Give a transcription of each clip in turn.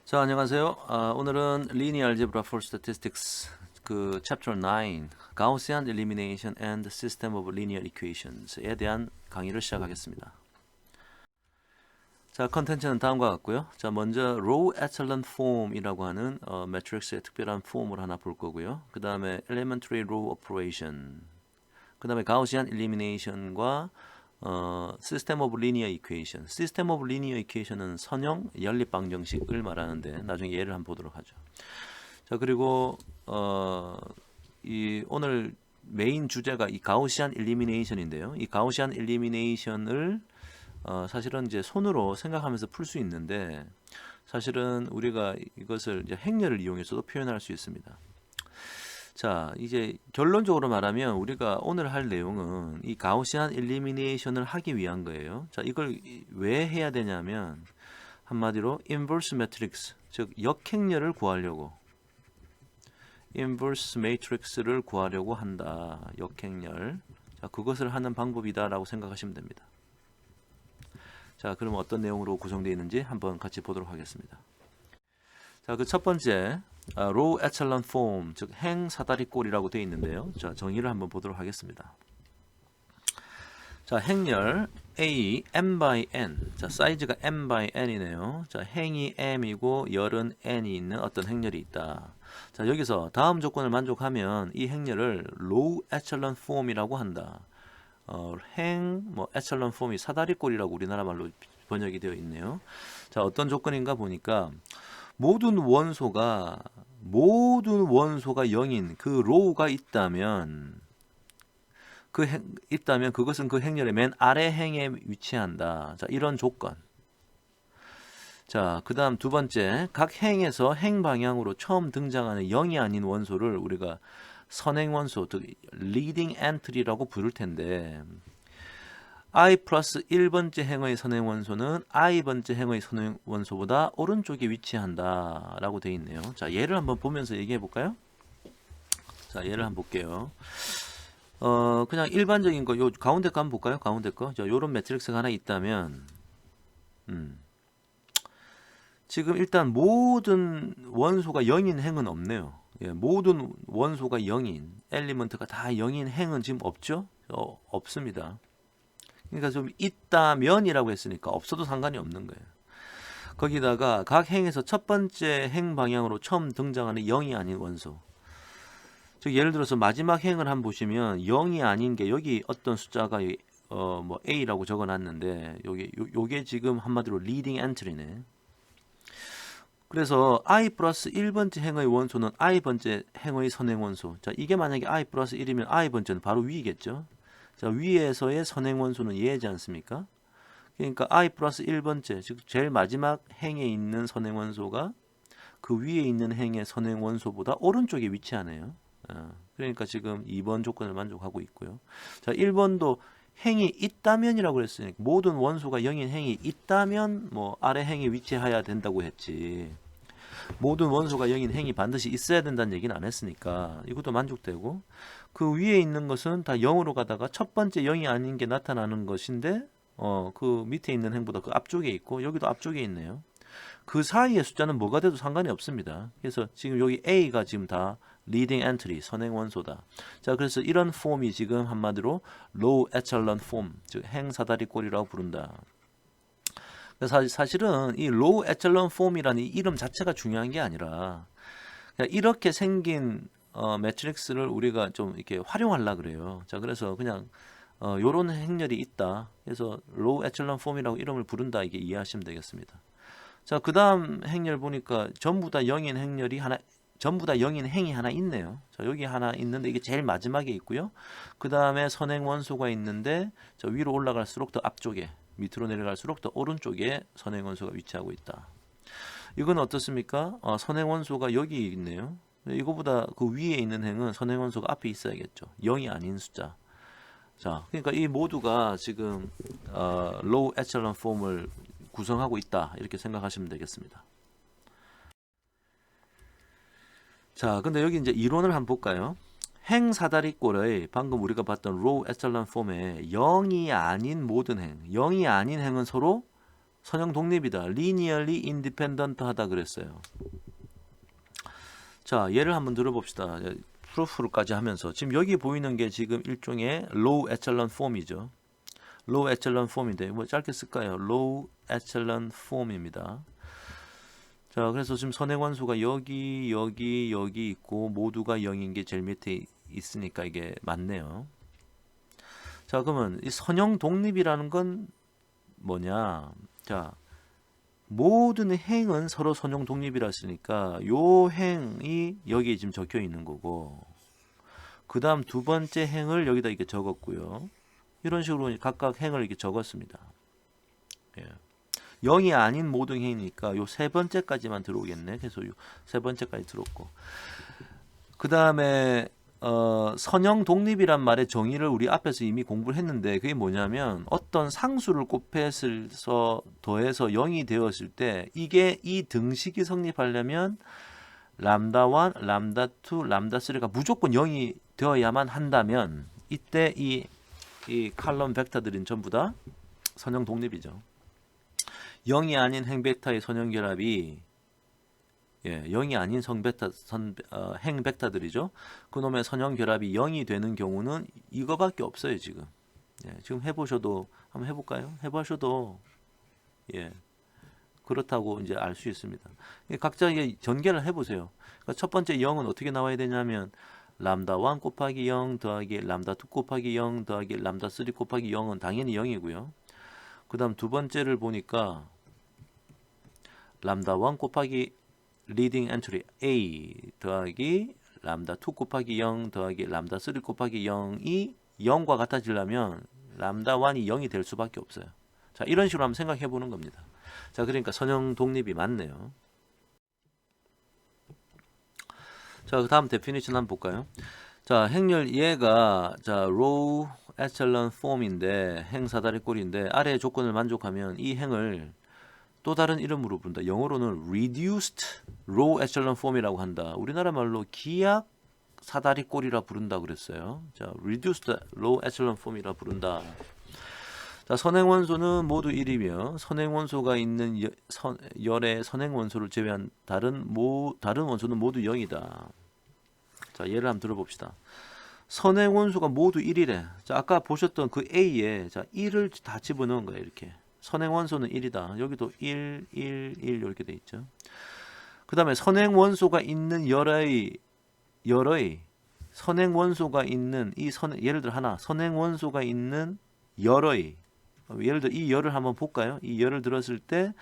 자, 안녕하세요. 오늘은 Linear Algebra for Statistics Chapter 9, Gaussian Elimination and System of Linear Equations에 대한 강의를 시작하겠습니다. 자, 컨텐츠는 다음과 같고요. 자, 먼저 Row Echelon Form이라고 하는 매트릭스의 특별한 폼을 하나 볼 거고요. 그 다음에 Elementary Row Operation, 그 다음에 Gaussian Elimination과 System of Linear Equation. System of Linear Equation은 선형 연립방정식을 말하는데 나중에 예를 한번 보도록 하죠. 자, 그리고 이 오늘 메인 주제가 이 가우시안 일리미네이션인데요. 이 가우시안 일리미네이션을 사실은 이제 손으로 생각하면서 풀 수 있는데 사실은 우리가 이것을 이제 행렬을 이용해서도 표현할 수 있습니다. 자, 이제 결론적으로 말하면 우리가 오늘 할 내용은 이 가우시안 일리미네이션을 하기 위한 거예요. 자, 이걸 왜 해야 되냐면 한마디로 인버스 매트릭스, 즉 역행렬을 구하려고 인버스 매트릭스를 구하려고 한다. 역행렬. 자, 그것을 하는 방법이다라고 생각하시면 됩니다. 자, 그럼 어떤 내용으로 구성되어 있는지 한번 같이 보도록 하겠습니다. 자, 그 첫 번째 로우 에첼런 폼, 즉 행 사다리꼴이라고 되어 있는데요. 자, 정의를 한번 보도록 하겠습니다. 자, 행렬 A m by n. 자, 사이즈가 m by n이네요. 자, 행이 m이고 열은 n이 있는 어떤 행렬이 있다. 자, 여기서 다음 조건을 만족하면 이 행렬을 로우 에첼런 폼이라고 한다. 에첼런 폼이 사다리꼴이라고 우리나라 말로 번역이 되어 있네요. 자, 어떤 조건인가 보니까 모든 원소가 0인 그 로우가 있다면 그것은 그 행렬의 맨 아래 행에 위치한다. 자, 이런 조건. 자, 그다음 두 번째, 각 행에서 행 방향으로 처음 등장하는 0이 아닌 원소를 우리가 선행 원소, 즉 leading entry라고 부를 텐데 i 플러스 1번째 행의 선행 원소는 i번째 행의 선행 원소보다 오른쪽에 위치한다 라고 되어 있네요. 자, 예를 한번 보면서 얘기해 볼까요? 자, 예를 한번 볼게요. 그냥 일반적인 거, 요 가운데 거 한번 볼까요? 가운데 거. 자, 요런 매트릭스가 하나 있다면 지금 일단 모든 원소가 0인 행은 없네요. 예, 모든 원소가 0인 엘리먼트가 다 0인 행은 지금 없죠? 없습니다. 그러니까 좀 있다면이라고 했으니까 없어도 상관이 없는 거예요. 거기다가 각 행에서 첫 번째 행 방향으로 처음 등장하는 0이 아닌 원소. 즉 예를 들어서 마지막 행을 한번 보시면 0이 아닌 게 여기 어떤 숫자가 뭐 A라고 적어놨는데 요게 지금 한마디로 leading entry네. 그래서 i 플러스 1번째 행의 원소는 i번째 행의 선행 원소. 자, 이게 만약에 i 플러스 1이면 i번째는 바로 위겠죠. 자, 위에서의 선행 원소는 얘지 않습니까? 그러니까 i 플러스 1번째, 즉 제일 마지막 행에 있는 선행 원소가 그 위에 있는 행의 선행 원소보다 오른쪽에 위치하네요. 그러니까 지금 2번 조건을 만족하고 있고요. 자, 1번도 행이 있다면이라고 그랬으니까 모든 원소가 0인 행이 있다면 뭐 아래 행에 위치해야 된다고 했지. 모든 원소가 0인 행이 반드시 있어야 된다는 얘기는 안 했으니까 이것도 만족되고 그 위에 있는 것은 다 0으로 가다가 첫 번째 0이 아닌 게 나타나는 것인데 그 밑에 있는 행보다 그 앞쪽에 있고 여기도 앞쪽에 있네요. 그 사이의 숫자는 뭐가 돼도 상관이 없습니다. 그래서 지금 여기 A가 지금 다 leading entry, 선행 원소다. 자, 그래서 이런 폼이 지금 한마디로 low echelon form, 즉 행사다리꼴이라고 부른다. 사실은 이 low echelon form이라는 이 이름 자체가 중요한 게 아니라 그냥 이렇게 생긴 매트릭스를 우리가 좀 이렇게 활용하려고 그래요. 자, 그래서 그냥 요런 행렬이 있다. 그래서 low echelon form이라고 이름을 부른다. 이게 이해하시면 되겠습니다. 자, 그 다음 행렬 보니까 전부 다 0인 행렬이 하나, 전부 다 0인 행이 하나 있네요. 자, 여기 하나 있는데 이게 제일 마지막에 있고요. 그 다음에 선행 원소가 있는데 저 위로 올라갈수록 더 앞쪽에, 밑으로 내려갈수록 더 오른쪽에 선행 원소가 위치하고 있다. 이건 어떻습니까? 선행 원소가 여기 있네요. 이거보다 그 위에 있는 행은 선행 원소가 앞에 있어야겠죠. 0이 아닌 숫자. 자, 그러니까 이 모두가 지금 low echelon form을 구성하고 있다. 이렇게 생각하시면 되겠습니다. 자, 근데 여기 이제 이론을 한번 볼까요? 행 사다리꼴의 방금 우리가 봤던 로우 에첼런 폼에 0이 아닌 모든 행, 0이 아닌 행은 서로 선형 독립이다. linearly independent 하다 그랬어요. 자, 예를 한번 들어봅시다. 프루프까지 하면서 지금 여기 보이는 게 지금 일종의 low echelon form이죠. low echelon form인데 뭐 짧게 쓸까요? low echelon form입니다. 자, 그래서 지금 선행원소가 여기 있고 모두가 0인 게 제일 밑에 있으니까 이게 맞네요. 자, 그러면 이 선형 독립이라는 건 뭐냐? 자, 모든 행은 서로 선형 독립이라 했으니까 요 행이 여기에 지금 적혀 있는 거고, 그 다음 두 번째 행을 여기다 이렇게 적었고요. 이런 식으로 각각 행을 이렇게 적었습니다. 예. 0이 아닌 모든 행이니까 요 세 번째까지만 들어오겠네. 그래서 요 세 번째까지 들어왔고, 그 다음에 선형 독립이란 말의 정의를 우리 앞에서 이미 공부를 했는데, 그게 뭐냐면 어떤 상수를 곱해서 더해서 0이 되었을 때 이게 이 등식이 성립하려면 람다 1, 람다 2, 람다 3가 무조건 0이 되어야만 한다면 이때 이 칼럼 벡터들은 전부 다 선형 독립이죠. 0이 아닌 행 벡터의 선형 결합이 0이 아닌 행 벡터들이죠. 그놈의 선형 결합이 0이 되는 경우는 이거밖에 없어요, 지금. 지금 해보셔도, 한번 해볼까요? 해보셔도, 그렇다고 이제 알 수 있습니다. 각자 전개를 해보세요. 그러니까 첫 번째 0은 어떻게 나와야 되냐면, 람다 1 곱하기 0 더하기 람다 2 곱하기 0 더하기 람다 3 곱하기 0은 당연히 0이고요. 그 다음 두 번째를 보니까, 람다 1 곱하기 리딩 엔트리 A 더하기 람다 2 곱하기 0 더하기 람다 3 곱하기 0이 0과 같아지려면 람다 1이 0이 될 수밖에 없어요. 자, 이런 식으로 한번 생각해 보는 겁니다. 자, 그러니까 선형 독립이 맞네요. 자, 그 다음 데피니션 한번 볼까요? 자, 행렬 얘가 row echelon form인데 행 사다리 꼴인데 아래의 조건을 만족하면 이 행을 또 다른 이름으로 부른다. 영어로는 reduced row echelon form이라고 한다. 우리나라 말로 기약 사다리 꼴이라 부른다 그랬어요. 자, reduced row echelon form이라 부른다. 자, 선행원소는 모두 1이며 선행원소가 있는 열의 선행원소를 제외한 다른 원소는 모두 0이다. 자, 예를 한번 들어봅시다. 선행원소가 모두 1이래. 자, 아까 보셨던 그 A에 1을 다 집어넣은 거예요. 이렇게. 선행원소는 1이다. 여기도 1, 1, 1 이렇게 돼 있죠. 그 다음에 선행원소가 있는 열의 선행원소가 있는 예를 들어 하나 선행원소가 있는 열의 예를 들어 이 열을 한번 볼까요? 이 열을 들었을 때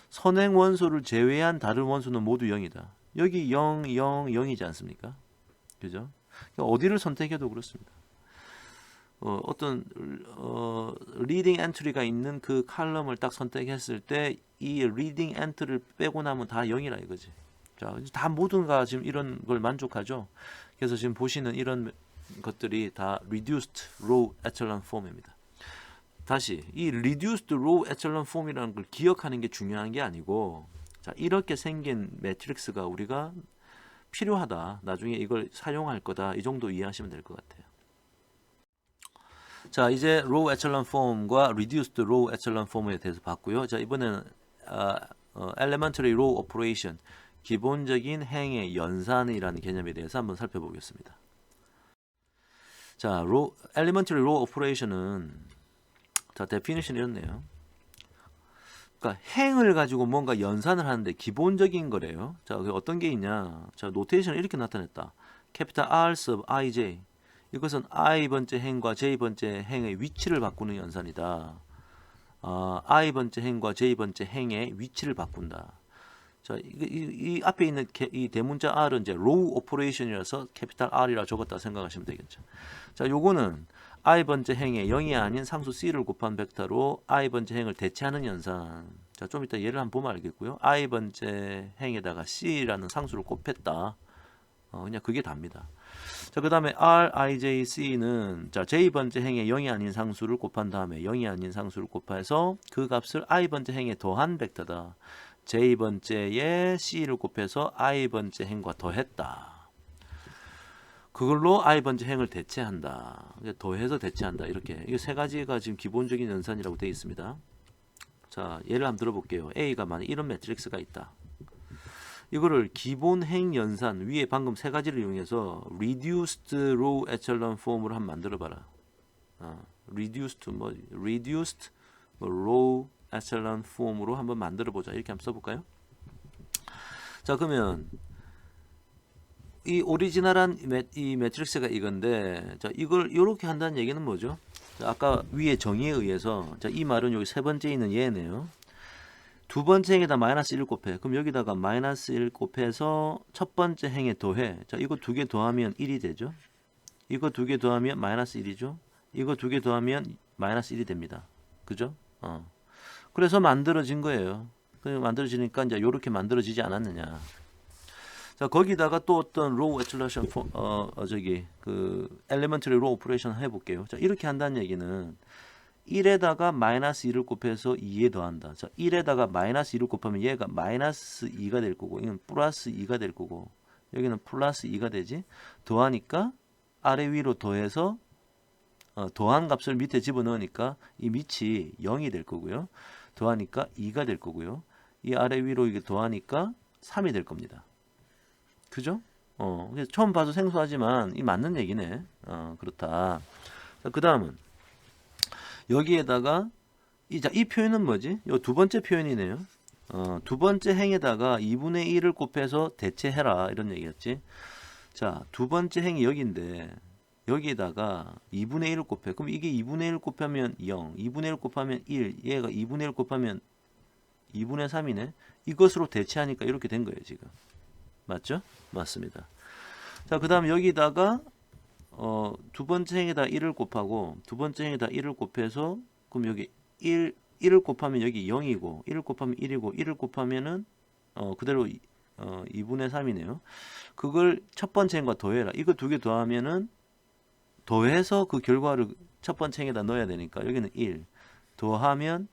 선행원소를 제외한 다른 원소는 모두 0이다. 여기 0, 0, 0이지 않습니까? 그죠? 그러니까 어디를 선택해도 그렇습니다. 어떤 리딩 엔트리가 있는 그 칼럼을 딱 선택했을 때 이 리딩 엔트리를 빼고 나면 다 0이라 이거지. 자, 다 모든가 지금 이런 걸 만족하죠. 그래서 지금 보시는 이런 것들이 다 reduced row echelon form입니다. 다시 이 reduced row echelon form이라는 걸 기억하는 게 중요한 게 아니고, 자, 이렇게 생긴 매트릭스가 우리가 필요하다. 나중에 이걸 사용할 거다. 이 정도 이해하시면 될 것 같아요. 자, 이제 row echelon form과 reduced row echelon form에 대해서 봤고요. 자, 이번에는 elementary row operation, 기본적인 행의 연산이라는 개념에 대해서 한번 살펴보겠습니다. 자, elementary row operation은 자, definition 이렇네요. 그러니까 행을 가지고 뭔가 연산을 하는데 기본적인 거래요. 자, 어떤 게 있냐? 자, 노테이션을 이렇게 나타냈다. capital R sub ij. 이것은 i번째 행과 j번째 행의 위치를 바꾸는 연산이다. i번째 행과 j번째 행의 위치를 바꾼다. 자, 이 앞에 있는 이 대문자 R은 이제 row operation이라서 capital R이라 적었다 생각하시면 되겠죠. 자, 요거는 i번째 행에 0이 아닌 상수 C를 곱한 벡터로 i번째 행을 대체하는 연산. 자, 좀 이따 예를 한번 보면 알겠고요. i번째 행에다가 C라는 상수를 곱했다. 그냥 그게 답니다. 자, 그 다음에 R, I, J, C는 자, J번째 행에 0이 아닌 상수를 곱한 다음에 0이 아닌 상수를 곱해서 그 값을 i번째 행에 더한 벡터다. J번째에 C를 곱해서 i번째 행과 더했다. 그걸로 i번째 행을 대체한다. 더해서 대체한다. 이렇게. 이 세 가지가 지금 기본적인 연산이라고 되어 있습니다. 자, 예를 한번 들어볼게요. A가 만약 이런 매트릭스가 있다. 이거를 기본 행 연산 위에 방금 세 가지를 이용해서 reduced row echelon form으로 한번 만들어 봐라. reduced row echelon form으로 한번 만들어 보자. 이렇게 한번 써볼까요? 자, 그러면 이 오리지널한 이 매트릭스가 이건데, 자, 이걸 이렇게 한다는 얘기는 뭐죠? 자, 아까 위에 정의에 의해서, 자, 이 말은 여기 세 번째 있는 얘네요. 두 번째 행에다 마이너스 1 곱해. 그럼 여기다가 마이너스 1 곱해서 첫 번째 행에 더해. 자, 이거 두 개 더하면 1이 되죠. 이거 두 개 더하면 마이너스 1이죠. 이거 두 개 더하면 마이너스 1이 됩니다. 그죠? 그래서 만들어진 거예요. 만들어지니까 이제 이렇게 만들어지지 않았느냐. 자, 거기다가 또 어떤 로우 에틀러션 엘리먼트리 로우 오퍼레이션 해볼게요. 자, 이렇게 한다는 얘기는 1에다가 마이너스 2를 곱해서 2에 더한다. 자, 1에다가 마이너스 2를 곱하면 얘가 마이너스 2가 될 거고, 이건 플러스 2가 될 거고, 여기는 플러스 2가 되지. 더하니까 아래 위로 더해서 더한 값을 밑에 집어넣으니까 이 밑이 0이 될 거고요. 더하니까 2가 될 거고요. 이 아래 위로 이게 더하니까 3이 될 겁니다. 그죠? 그래서 처음 봐도 생소하지만 이 맞는 얘기네. 그렇다. 자, 그 다음은 여기에다가 이 표현은 뭐지? 요 두 번째 표현이네요. 두 번째 행에다가 2분의 1을 곱해서 대체해라 이런 얘기였지. 자, 두 번째 행이 여기인데 여기에다가 2분의 1을 곱해. 그럼 이게 2분의 1 곱하면 0, 2분의 1 곱하면 1, 얘가 2분의 1 곱하면 2분의 3이네. 이것으로 대체하니까 이렇게 된 거예요, 지금. 맞죠? 맞습니다. 자, 그 다음 여기다가 두 번째 행에다 1을 곱하고 두 번째 행에다 1을 곱해서 그럼 여기 1을 곱하면 여기 0이고 1을 곱하면 1이고 1을 곱하면은 그대로 2분의 3이네요. 그걸 첫 번째 행과 더해라. 이거 두 개 더하면은 더해서 그 결과를 첫 번째 행에다 넣어야 되니까 여기는 1 더하면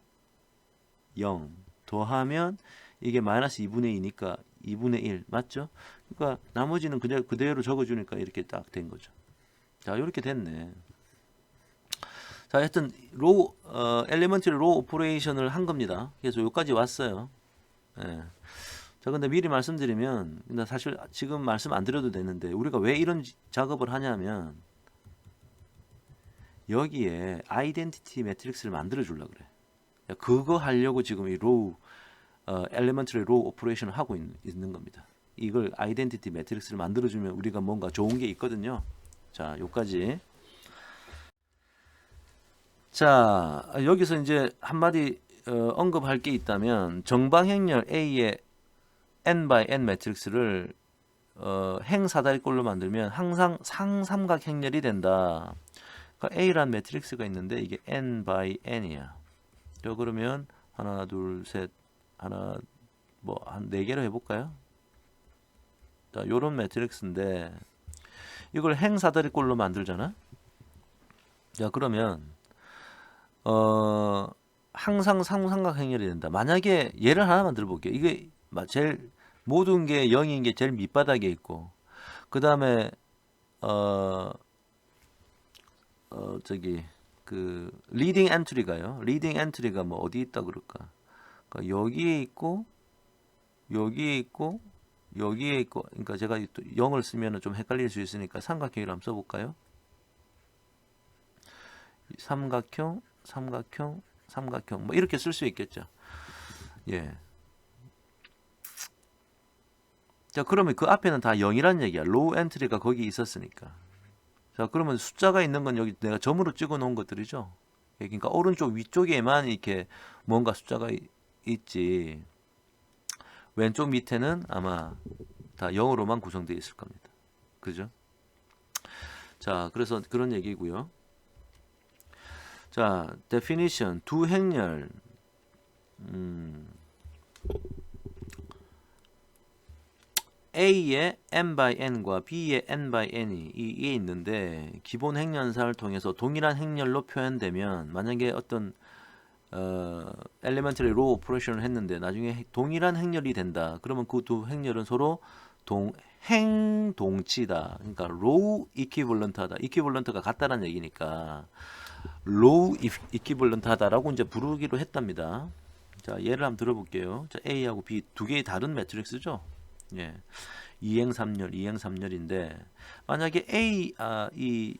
0 더하면 이게 마이너스 2분의 2니까 2분의 1 맞죠? 그러니까 나머지는 그대로 적어주니까 이렇게 딱 된 거죠. 자, 이렇게 됐네. 자, 하여튼 엘리먼트리 로우 오퍼레이션을 한 겁니다. 그래서 여기까지 왔어요. 예. 자, 근데 미리 말씀드리면 사실 지금 말씀 안 드려도 되는데 우리가 왜 이런 작업을 하냐면 여기에 아이덴티티 매트릭스를 만들어 주려고 그래. 그거 하려고 지금 이 로우 엘리먼트리 로우 오퍼레이션을 하고 있는 겁니다. 이걸 아이덴티티 매트릭스를 만들어 주면 우리가 뭔가 좋은 게 있거든요. 자, 여기까지. 자, 여기서 이제 한마디 언급할 게 있다면 정방행렬 A의 n by n 매트릭스를 행 사다리꼴로 만들면 항상 상삼각 행렬이 된다. 그러니까 A라는 매트릭스가 있는데 이게 n by n이야. 자, 그러면 하나, 둘, 셋, 하나, 뭐 한 4개로 해볼까요? 자, 요런 매트릭스인데 이걸 행 사다리꼴로 만들잖아. 자, 그러면 항상 상삼각 행렬이 된다. 만약에 예를 하나만 들어볼게요. 이게 제일 모든 게 0인 게 제일 밑바닥에 있고 그 다음에 그 리딩 엔트리가요. 리딩 엔트리가 뭐 어디 있다 그럴까? 그러니까 여기에 있고 여기에 있고 여기에 있고, 그러니까 제가 또 0을 쓰면 좀 헷갈릴 수 있으니까 삼각형으로 한번 써볼까요? 삼각형, 삼각형, 삼각형, 뭐 이렇게 쓸 수 있겠죠. 예. 자, 그러면 그 앞에는 다 0이란 얘기야. 로우 엔트리가 거기 있었으니까. 자, 그러면 숫자가 있는 건 여기 내가 점으로 찍어 놓은 것들이죠. 그러니까 오른쪽 위쪽에만 이렇게 뭔가 숫자가 있지. 왼쪽 밑에는 아마 다 0으로만 구성되어 있을 겁니다. 그죠? 자, 그래서 그런 얘기고요. 자, definition 두 행렬. A의 n by n과 B의 n by n이 이게 있는데 기본 행렬사를 통해서 동일한 행렬로 표현되면 만약에 어떤 엘리먼트리 로우 오퍼레이션을 했는데 나중에 동일한 행렬이 된다. 그러면 그 두 행렬은 서로 행동치다. 그러니까 로우 이퀴벌런트하다. 이퀴벌런트가 같다는 얘기니까 로우 이퀴벌런트하다라고 이제 부르기로 했답니다. 자, 예를 한번 들어볼게요. 자, A하고 B 두 개의 다른 매트릭스죠. 예. 2행 3열, 2행 3열인데 만약에 이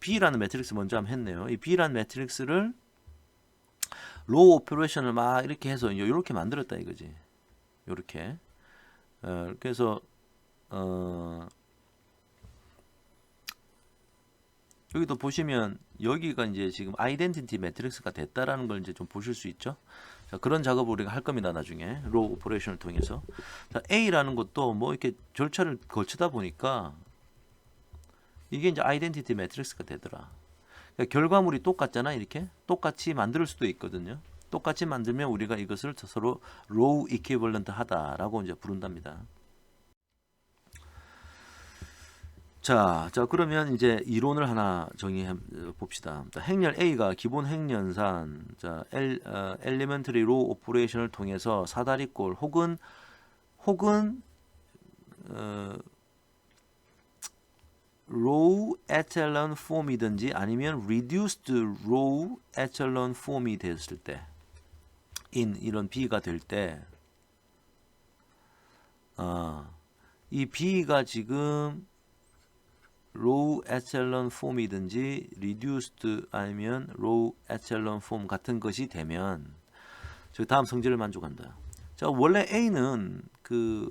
B라는 매트릭스 먼저 한번 했네요. 이 B라는 매트릭스를 로우 오퍼레이션을 막 이렇게 해서 이렇게 만들었다 이거지. 이렇게. 그래서 여기도 보시면 여기가 이제 지금 아이덴티티 매트릭스가 됐다라는 걸 이제 좀 보실 수 있죠. 자, 그런 작업을 우리가 할 겁니다. 나중에 로우 오퍼레이션을 통해서. 자, A라는 것도 뭐 이렇게 절차를 거치다 보니까 이게 이제 아이덴티티 매트릭스가 되더라. 그러니까 결과물이 똑같잖아. 이렇게 똑같이 만들 수도 있거든요. 똑같이 만들면 우리가 이것을 서로 로우 이퀴벌런트 하다라고 이제 부른답니다. 자, 그러면 이제 이론을 하나 정의해 봅시다. 행렬 A가 기본 행연산, 자, 엘리멘터리 로우 오퍼레이션을 통해서 사다리꼴 혹은 로우 에첼런 폼이든지 아니면 reduced row echelon 폼이 됐을 때, 이런 B가 될 때, 이 B가 지금 로우 에첼런 폼이든지 reduced 아니면 로우 에첼런 폼 같은 것이 되면 저 다음 성질을 만족한다. 자, 원래 A는 그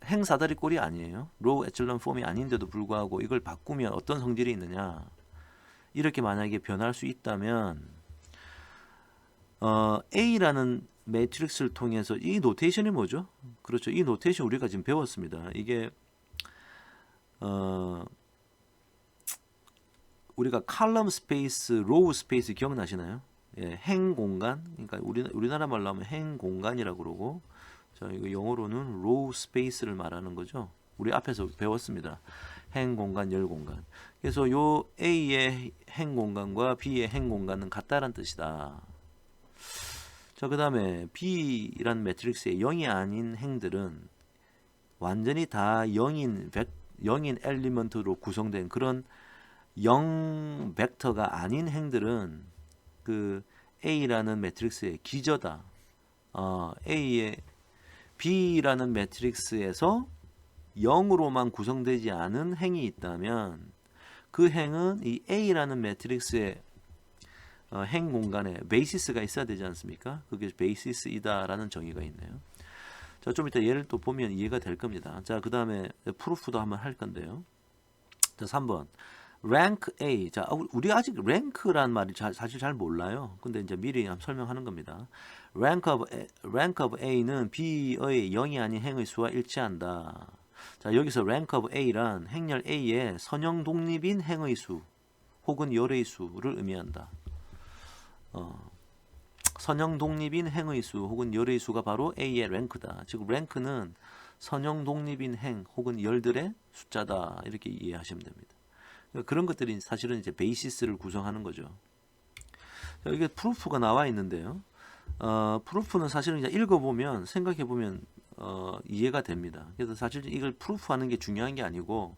행사다리 꼴이 아니에요. 로우 에첼런 폼이 아닌데도 불구하고 이걸 바꾸면 어떤 성질이 있느냐. 이렇게 만약에 변할 수 있다면 A라는 매트릭스를 통해서 이 노테이션이 뭐죠? 그렇죠. 이 노테이션 우리가 지금 배웠습니다. 이게 우리가 칼럼 스페이스, 로우 스페이스 기억나시나요? 예, 행 공간. 그러니까 우리나라 말로 하면 행 공간이라고 그러고, 자, 이거 영어로는 로우 스페이스를 말하는 거죠. 우리 앞에서 배웠습니다. 행 공간, 열 공간. 그래서 요 A의 행 공간과 B의 행 공간은 같다는 뜻이다. 자, 그다음에 B라는 매트릭스의 0이 아닌 행들은 완전히 다 0인 엘리먼트로 구성된 그런 0 벡터가 아닌 행들은 그 A라는 매트릭스의 기저다. A의 B라는 매트릭스에서 0으로만 구성되지 않은 행이 있다면 그 행은 이 A라는 매트릭스의 행 공간에 베이시스가 있어야 되지 않습니까? 그게 베이시스이다라는 정의가 있네요. 자, 좀 이따 예를 또 보면 이해가 될 겁니다. 자, 그 다음에 프루프도 한번 할 건데요. 자, 3번. rank A. 자, 우리 아직 rank란 말이 사실 잘 몰라요. 근데 이제 미리 한번 설명하는 겁니다. rank of A는 B의 0이 아닌 행의 수와 일치한다. 자, 여기서 rank of A란 행렬 A의 선형 독립인 행의 수 혹은 열의 수를 의미한다. 선형 독립인 행의 수 혹은 열의 수가 바로 A의 랭크다. 즉 랭크는 선형 독립인 행 혹은 열들의 숫자다. 이렇게 이해하시면 됩니다. 그런 것들이 사실은 이제 베이시스를 구성하는 거죠. 자, 이게 프루프가 나와 있는데요. 프루프는 사실은 이제 읽어보면 생각해보면 이해가 됩니다. 그래서 사실 이걸 프루프하는 게 중요한 게 아니고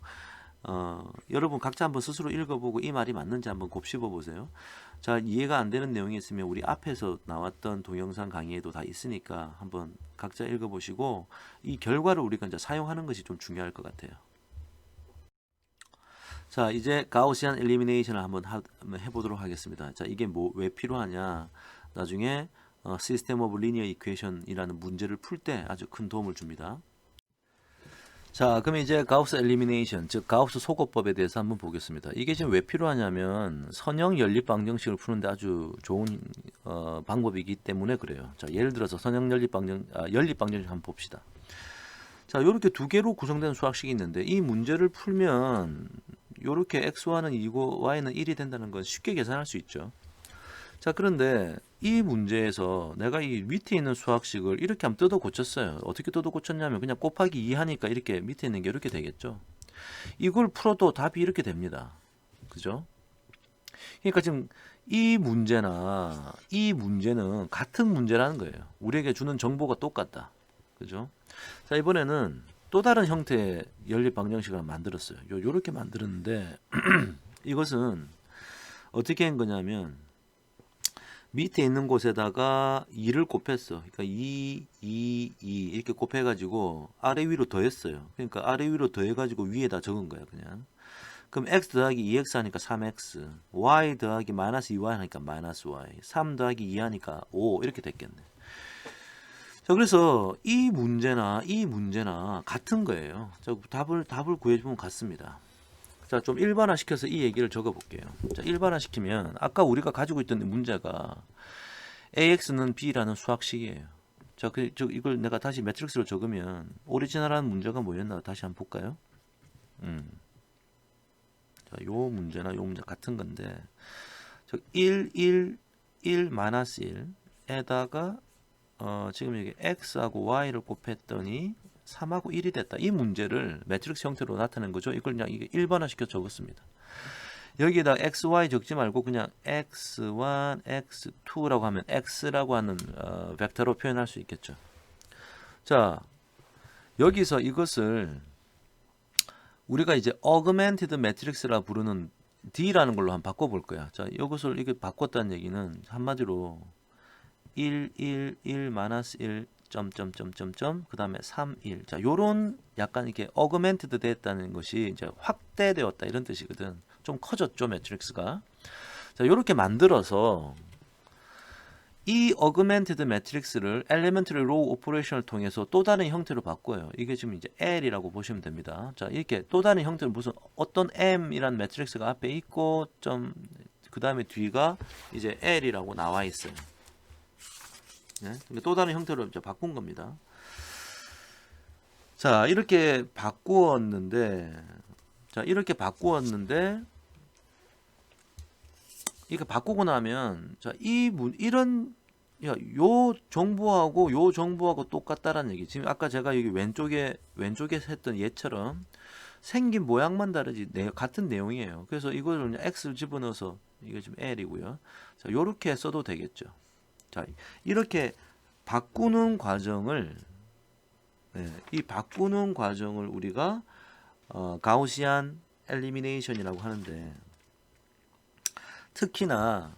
여러분 각자 한번 스스로 읽어보고 이 말이 맞는지 한번 곱씹어 보세요. 자, 이해가 안 되는 내용이 있으면 우리 앞에서 나왔던 동영상 강의에도 다 있으니까 한번 각자 읽어보시고 이 결과를 우리가 이제 사용하는 것이 좀 중요할 것 같아요. 자, 이제 가우시안 엘리미네이션을 한번 해보도록 하겠습니다. 자, 이게 왜 필요하냐? 나중에 시스템 오브 리니어 이퀘이션이라는 문제를 풀 때 아주 큰 도움을 줍니다. 자, 그럼 이제 가우스 엘리미네이션, 즉 가우스 소거법에 대해서 한번 보겠습니다. 이게 지금 왜 필요하냐면 선형 연립 방정식을 푸는데 아주 좋은 방법이기 때문에 그래요. 자, 예를 들어서 선형 연립 방정식 한번 봅시다. 자, 이렇게 두 개로 구성된 수학식이 있는데 이 문제를 풀면 이렇게 xy는 2고 y는 1이 된다는 건 쉽게 계산할 수 있죠. 자, 그런데 이 문제에서 내가 이 밑에 있는 수학식을 이렇게 한번 뜯어 고쳤어요. 어떻게 뜯어 고쳤냐면 그냥 곱하기 2 하니까 이렇게 밑에 있는 게 이렇게 되겠죠. 이걸 풀어도 답이 이렇게 됩니다. 그죠? 그러니까 지금 이 문제나 이 문제는 같은 문제라는 거예요. 우리에게 주는 정보가 똑같다. 그죠? 자, 이번에는 또 다른 형태의 연립 방정식을 만들었어요. 요렇게 만들었는데 이것은 어떻게 한 거냐면 밑에 있는 곳에다가 2를 곱했어. 그러니까 2, 2, 2 이렇게 곱해가지고 아래 위로 더했어요. 그러니까 아래 위로 더해가지고 위에다 적은 거야 그냥. 그럼 x 더하기 2x 하니까 3x, y 더하기 마이너스 2y 하니까 마이너스 y, 3 더하기 2 하니까 5 이렇게 됐겠네. 자, 그래서 이 문제나 같은 거예요. 자, 답을 구해주면 같습니다. 자, 좀 일반화 시켜서 이 얘기를 적어 볼게요. 자, 일반화 시키면 아까 우리가 가지고 있던 문제가 AX는 B라는 수학식이에요. 자, 이걸 내가 다시 매트릭스로 적으면 오리지널한 문제가 뭐였나 다시 한번 볼까요? 자, 요 문제나 요 문제 같은 건데 1, 1, 1, 마이너스 1에다가 지금 여기 x하고 y를 곱했더니 3하고 1이 됐다. 이 문제를 매트릭스 형태로 나타낸 거죠. 이걸 그냥 이게 일반화 시켜 적었습니다. 여기에다 x, y 적지 말고 그냥 x1, x2라고 하면 x라고 하는 벡터로 표현할 수 있겠죠. 자, 여기서 이것을 우리가 이제 augmented matrix라 부르는 D라는 걸로 한번 바꿔볼 거야. 자, 이것을 이게 바꿨다는 얘기는 한마디로 1, 1, 1, 마이너스 1, 점점점점점 그 다음에 3, 1. 자, 요런 약간 이렇게 augmented 됐다는 것이 이제 확대되었다 이런 뜻이거든. 좀 커졌죠, 매트릭스가. 자, 요렇게 만들어서 이 augmented matrix를 elementary row operation을 통해서 또 다른 형태로 바꿔요. 이게 지금 이제 L이라고 보시면 됩니다. 자, 이렇게 또 다른 형태로 무슨 어떤 M이란 매트릭스가 앞에 있고 좀 그 다음에 뒤가 이제 L이라고 나와 있어요. 네? 또 다른 형태로 이제 바꾼 겁니다. 자, 이렇게 바꾸었는데 이렇게 바꾸고 나면 자, 이런 요 정보하고 요 정보하고 똑같다라는 얘기. 지금 아까 제가 여기 왼쪽에 했던 예처럼 생긴 모양만 다르지 같은 내용이에요. 그래서 이걸 x를 집어넣어서 이게 지금 L이고요. 자, 요렇게 써도 되겠죠. 자, 이렇게 바꾸는 과정을 이 바꾸는 과정을 우리가 가우시안 엘리미네이션이라고 하는데 특히나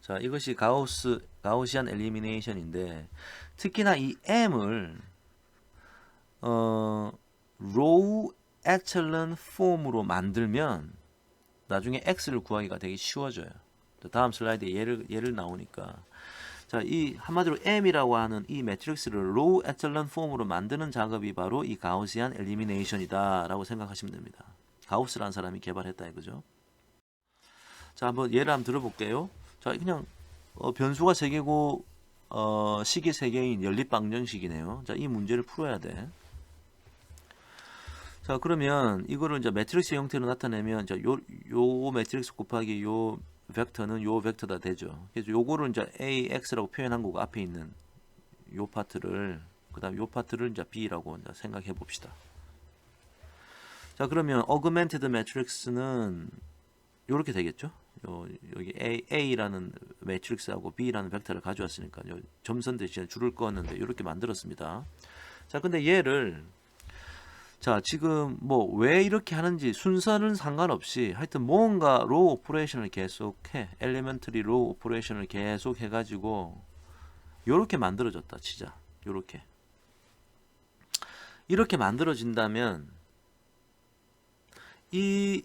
자, 이것이 가우시안 엘리미네이션인데 특히나 이 M을 로우 에첼런 폼으로 만들면 나중에 X를 구하기가 되게 쉬워져요. 다음 슬라이드에 예를 나오니까 자, 이 한마디로 M이라고 하는 이 매트릭스를 로우 에첼런 폼으로 만드는 작업이 바로 이 가우시안 엘리미네이션이다 라고 생각하시면 됩니다. 가우스라는 사람이 개발했다 이거죠. 자, 한번 예를 한번 들어볼게요. 자, 그냥 변수가 3개고 식이 3개인 연립방정식이네요. 자, 이 문제를 풀어야 돼. 자, 그러면 이거를 이제 매트릭스 형태로 나타내면 이제 요 매트릭스 곱하기 요 벡터는 요 벡터다 되죠. 그래서 요거를 이제 AX라고 표현한 거고 앞에 있는 요 파트를 그다음 요 파트를 이제 B라고 이제 생각해 봅시다. 자, 그러면 augmented matrix는 요렇게 되겠죠. 여기 A라는 매트릭스하고 B라는 벡터를 가져왔으니까 점선 대신에 줄을 그었는데 이렇게 만들었습니다. 자, 근데 얘를 자, 지금 뭐 왜 이렇게 하는지 순서는 상관없이 하여튼 뭔가 로우 오퍼레이션을 계속해. 엘리멘터리 로우 오퍼레이션을 계속 해가지고 요렇게 만들어졌다 치자. 이렇게 만들어진다면 이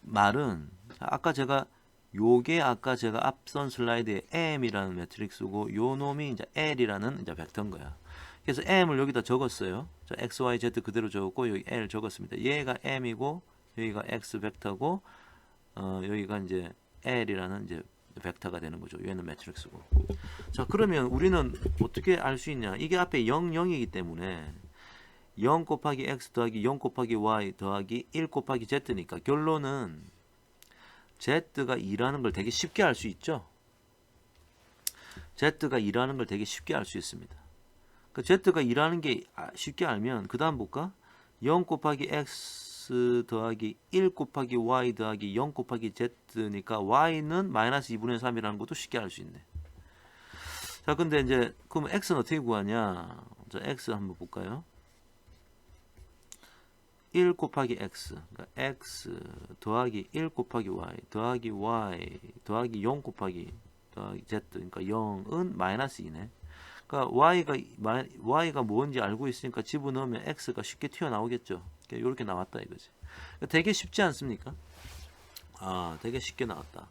말은 아까 제가 앞선 슬라이드에 M이라는 매트릭스고 요 놈이 이제 L이라는 이제 벡터인 거야. 그래서 M을 여기다 적었어요. 자, X, Y, Z 그대로 적었고 여기 L 적었습니다. 얘가 M이고 여기가 X 벡터고 여기가 이제 L이라는 이제 벡터가 되는 거죠. 얘는 매트릭스고. 자, 그러면 우리는 어떻게 알 수 있냐? 이게 앞에 0, 0이기 때문에 0 곱하기 X 더하기 0 곱하기 Y 더하기 1 곱하기 Z니까 결론은 Z가 2라는 걸 되게 쉽게 알 수 있죠. Z가 2라는 걸 되게 쉽게 알 수 있습니다. 그 Z가 2라는 게 쉽게 알면 그 다음 볼까? 0 곱하기 X 더하기 1 곱하기 Y 더하기 0 곱하기 Z니까 Y는 마이너스 2분의 3이라는 것도 쉽게 알 수 있네. 자, 근데 이제 그럼 X는 어떻게 구하냐? 자, X 한번 볼까요? 1 곱하기 x, 그러니까 x 더하기 1 곱하기 y 더하기 y 더하기 0 곱하기 더하기 z, 그러니까 0은 마이너스 2네. 그러니까 y가 뭔지 알고 있으니까 집어넣으면 x가 쉽게 튀어나오겠죠. 이렇게 나왔다 이거지. 그러니까 되게 쉽지 않습니까? 되게 쉽게 나왔다.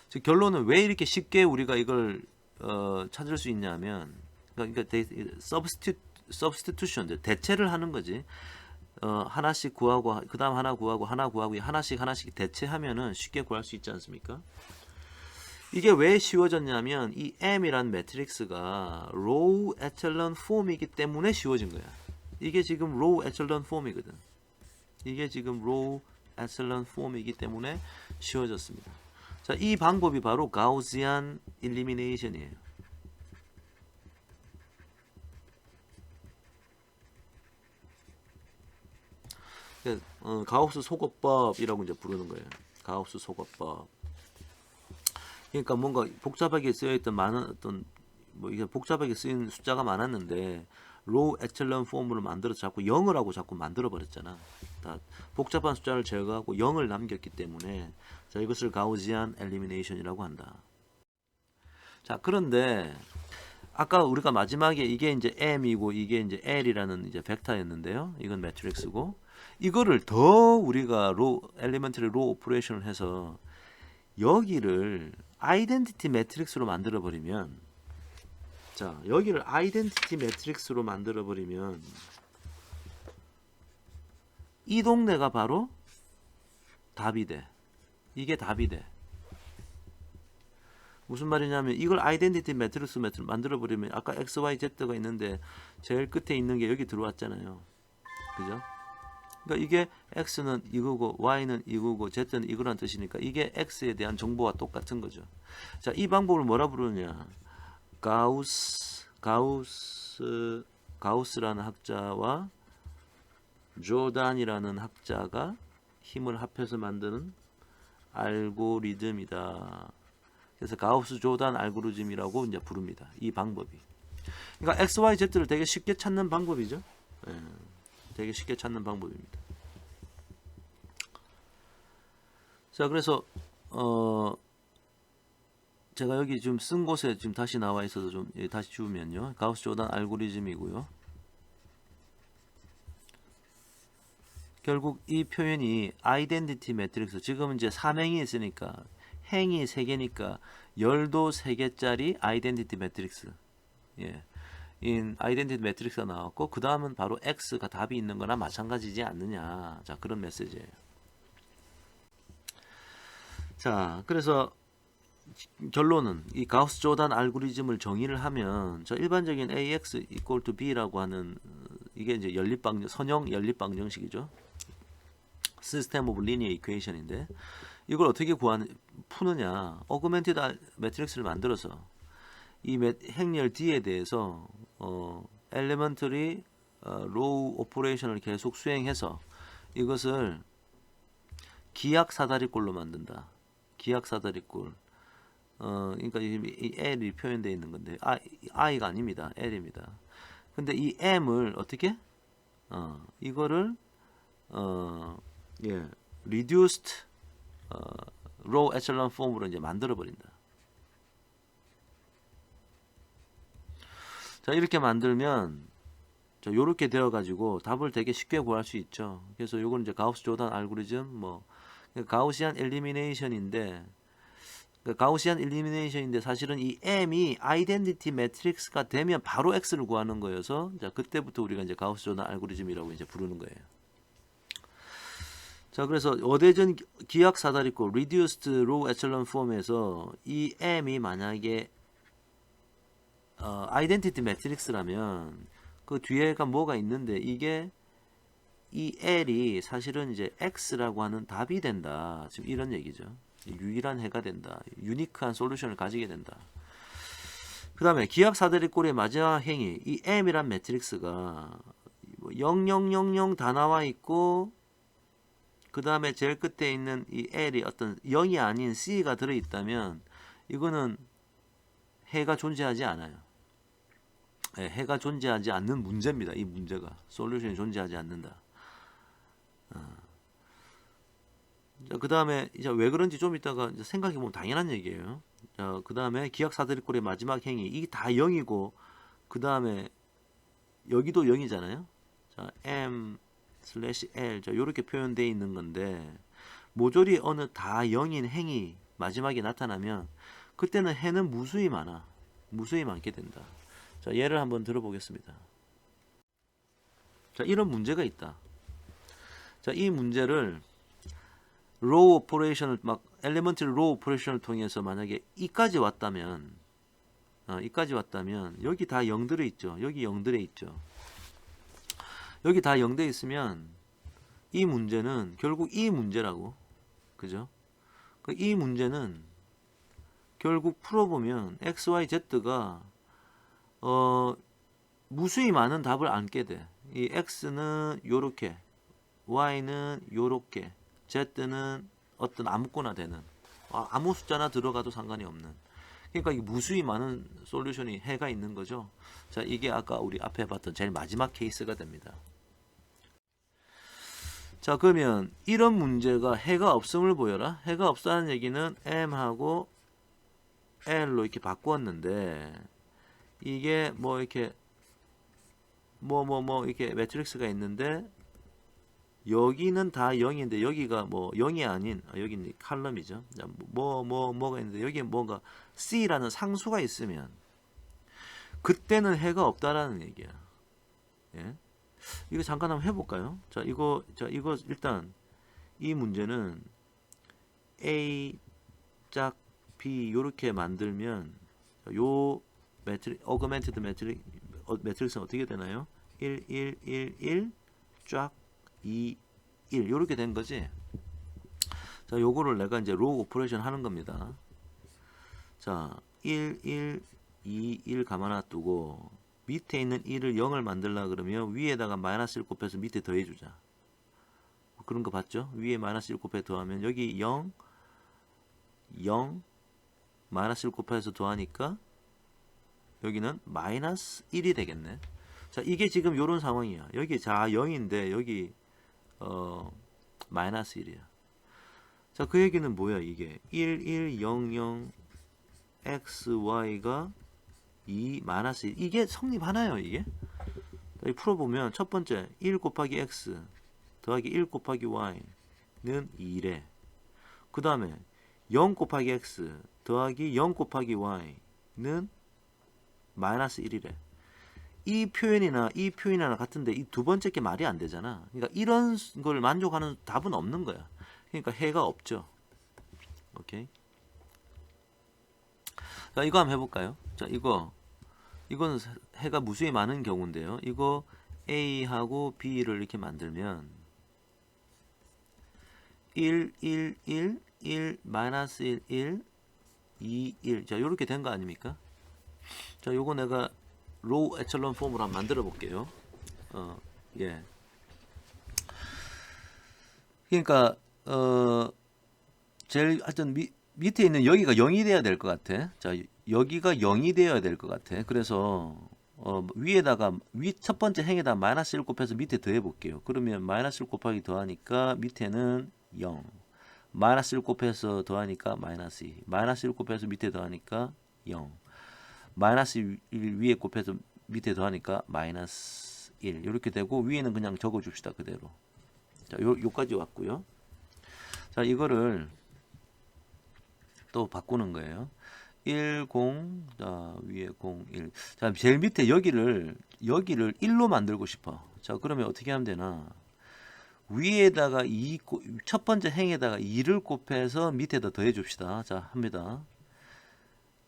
즉 결론은 왜 이렇게 쉽게 우리가 이걸 찾을 수 있냐면, 그러니까 substitution, 대체를 하는 거지. 하나씩 구하고 그 다음 하나 구하고 하나씩 대체하면은 쉽게 구할 수 있지 않습니까? 이게 왜 쉬워졌냐면 이 M이란 매트릭스가 로우 에첼런 폼이기 때문에 쉬워진 거야. 이게 지금 로우 에첼런 폼이거든. 이게 지금 로우 에첼런 폼이기 때문에 쉬워졌습니다. 자, 이 방법이 바로 가우시안 일리미네이션이에요. 가우스 소거법이라고 이제 부르는 거예요. 가우스 소거법. 그러니까 뭔가 복잡하게 쓰여있던 많은 어떤 뭐 이게 복잡하게 쓰인 숫자가 많았는데 로우 에첼런 폼으로 만들어서 자꾸 0을 하고 자꾸 만들어 버렸잖아. 다 복잡한 숫자를 제거하고 0을 남겼기 때문에 자, 이것을 가우시안 엘리미네이션이라고 한다. 자, 그런데 아까 우리가 마지막에 이게 이제 M이고 이게 이제 L이라는 이제 벡터였는데요. 이건 매트릭스고 이거를 더 우리가 엘리먼트리 로우 오퍼레이션을 해서 여기를 아이덴티티 매트릭스로 만들어 버리면, 자, 여기를 아이덴티티 매트릭스로 만들어 버리면 이 동네가 바로 답이 돼. 이게 답이 돼. 무슨 말이냐면 이걸 아이덴티티 매트릭스 만들어 버리면 아까 x, y, z가 있는데 제일 끝에 있는 게 여기 들어왔잖아요. 그죠? 그러니까 이게 x는 이거고 y는 이거고 z는 이거란 뜻이니까 이게 x에 대한 정보와 똑같은 거죠. 자, 이 방법을 뭐라 부르냐? 가우스라는 학자와 조단이라는 학자가 힘을 합해서 만드는 알고리즘이다. 그래서 가우스 조단 알고리즘이라고 이제 부릅니다. 이 방법이. 그러니까 x, y, z를 되게 쉽게 찾는 방법이죠. 되게 쉽게 찾는 방법입니다. 자, 그래서 제가 여기 좀 쓴 곳에 지금 다시 나와 있어서 좀 다시 주면요. 가우스 조단 알고리즘이고요. 결국 이 표현이 아이덴티티 매트릭스, 지금 이제 3행이 있으니까 행이 3개니까 열도 3개짜리 아이덴티티 매트릭스. 예. 인 아이덴티티 매트릭스가 나왔고 그 다음은 바로 X가 답이 있는 거나 마찬가지지 않느냐. 자, 그런 메시지예요. 자, 그래서 결론은 이 가우스 조단 알고리즘을 정의를 하면 저 일반적인 AX equal to B라고 하는 이게 이제 선형 연립방정식이죠. 시스템 오브 리니어 이퀘이션인데 이걸 어떻게 푸느냐? 어그멘티드 매트릭스를 만들어서 이 행렬 D에 대해서 엘리먼터리 로우 오퍼레이션을 계속 수행해서 이것을 기약 사다리꼴로 만든다. 기약 사다리꼴. 그러니까 이 L이 표현되어 있는 건데 I가 아닙니다. L입니다. 근데 이 M을 어떻게? 이거를 reduced row echelon form으로 이제 만들어 버린다. 자, 이렇게 만들면 요렇게 되어 가지고 답을 되게 쉽게 구할 수 있죠. 그래서 요건 이제 가우스 조단 알고리즘 가우시안 엘리미네이션인데 사실은 이 M이 아이덴티티 매트릭스가 되면 바로 X를 구하는 거여서 자, 그때부터 우리가 이제 가우스 조단 알고리즘이라고 이제 부르는 거예요. 자, 그래서 어대전 기약 사다리꼴 reduced row echelon form에서 이 M이 만약에 아이덴티티 매트릭스라면 그 뒤에가 뭐가 있는데 이게 이 L이 사실은 이제 X라고 하는 답이 된다. 지금 이런 얘기죠. 유일한 해가 된다. 유니크한 솔루션을 가지게 된다. 그 다음에 기약 사다리꼴의 마지막 행위 이 M이란 매트릭스가 0000 다 나와 있고 그 다음에 제일 끝에 있는 이 L이 어떤 0이 아닌 C가 들어있다면 이거는 해가 존재하지 않아요. 해가 존재하지 않는 문제입니다. 이 문제가 솔루션이 존재하지 않는다. 자, 그 다음에 이제 왜 그런지 좀 이따가 이제 생각해보면 당연한 얘기예요. 자, 그 다음에 기억 사다리꼴의 마지막 행위 이게 다 0이고 그 다음에 여기도 0이잖아요. 자, m/l 자, 요렇게 표현되어 있는 건데 모조리 어느 다 0인 행위 마지막에 나타나면 그때는 해는 무수히 많아. 무수히 많게 된다. 자, 예를 한번 들어보겠습니다. 자, 이런 문제가 있다. 자, 이 문제를 로우 오퍼레이션을 막 엘리먼트리 로우 오퍼레이션을 통해서 만약에 이까지 왔다면 이까지 왔다면 여기 다 0 들어 있죠. 여기 0 들어 있죠. 여기 다 0 돼 있으면 이 문제는 결국 이 문제라고. 그죠? 이 문제는 결국 풀어보면 x, y, z가 무수히 많은 답을 안게 돼. 이 x는 요렇게, y는 요렇게, z는 어떤 아무거나 되는 아무 숫자나 들어가도 상관이 없는. 그러니까 이게 무수히 많은 솔루션이 해가 있는 거죠. 자, 이게 아까 우리 앞에 봤던 제일 마지막 케이스가 됩니다. 자, 그러면 이런 문제가 해가 없음을 보여라. 해가 없다는 얘기는 m하고 l로 이렇게 바꾸었는데 이게 뭐 이렇게 이렇게 매트릭스가 있는데 여기는 다 0인데 여기가 뭐 0이 아닌 여기는 칼럼이죠. 뭐가 있는데 여기에 뭔가 C라는 상수가 있으면 그때는 해가 없다라는 얘기야. 예? 이거 잠깐 한번 해볼까요? 자, 이거 일단 이 문제는 A 짝 B 요렇게 만들면 요 어그멘티드 매트릭스는 어떻게 되나요? 1, 1, 1, 1 쫙 2, 1 요렇게 된 거지. 자, 요거를 내가 이제 로우 오퍼레이션 하는 겁니다. 자, 1, 1, 2, 1 가만 놔두고 밑에 있는 1을 0을 만들려 그러면 위에다가 마이너스 1 곱해서 밑에 더해주자. 그런 거 봤죠? 위에 마이너스 1 곱해 더하면 여기 0, 0, 마이너스 1 곱해서 더하니까 여기는 마이너스 1이 되겠네. 자, 이게 지금 요런 상황이야. 여기 자 0인데 여기 마이너스 1이야. 자, 그 얘기는 뭐야 이게 1, 1, 0, 0 x, y가 2, 마이너스 1 이게 성립하나요 이게? 여기 풀어보면 첫 번째 1 곱하기 x 더하기 1 곱하기 y는 2래. 그 다음에 0 곱하기 x 더하기 0 곱하기 y는 마이너스 1이래. 이 표현이나 같은데 이 두 번째 게 말이 안 되잖아. 그러니까 이런 걸 만족하는 답은 없는 거야. 그러니까 해가 없죠. 오케이. 자, 이거 한번 해볼까요? 자, 이건 해가 무수히 많은 경우인데요. 이거 A하고 B를 이렇게 만들면 1, 1, 1, 1, 마이너스 1, 1, 2, 1. 자, 요렇게 된 거 아닙니까? 자, 요거 내가 로우 에첼론 폼으로 한번 만들어 볼게요. 예. 그러니까 제일 하여튼 밑에 있는 여기가 0이 돼야 될 것 같아. 자, 여기가 0이 되어야 될 것 같아. 그래서 위에다가 첫 번째 행에다 마이너스 1 곱해서 밑에 더해 볼게요. 그러면 마이너스 1 곱하기 더하니까 밑에는 0. 마이너스 1 곱해서 더하니까 마이너스 2. 마이너스 1 곱해서 밑에 더하니까 0. 마이너스 1 위에 곱해서 밑에 더하니까 마이너스 1 이렇게 되고 위에는 그냥 적어줍시다 그대로. 자, 요까지 왔고요. 자, 이거를 또 바꾸는 거예요. 1, 0, 자, 위에 0, 1. 자, 제일 밑에 여기를 1로 만들고 싶어. 자, 그러면 어떻게 하면 되나? 위에다가 첫 번째 행에다가 2를 곱해서 밑에다 더해 줍시다. 자, 합니다.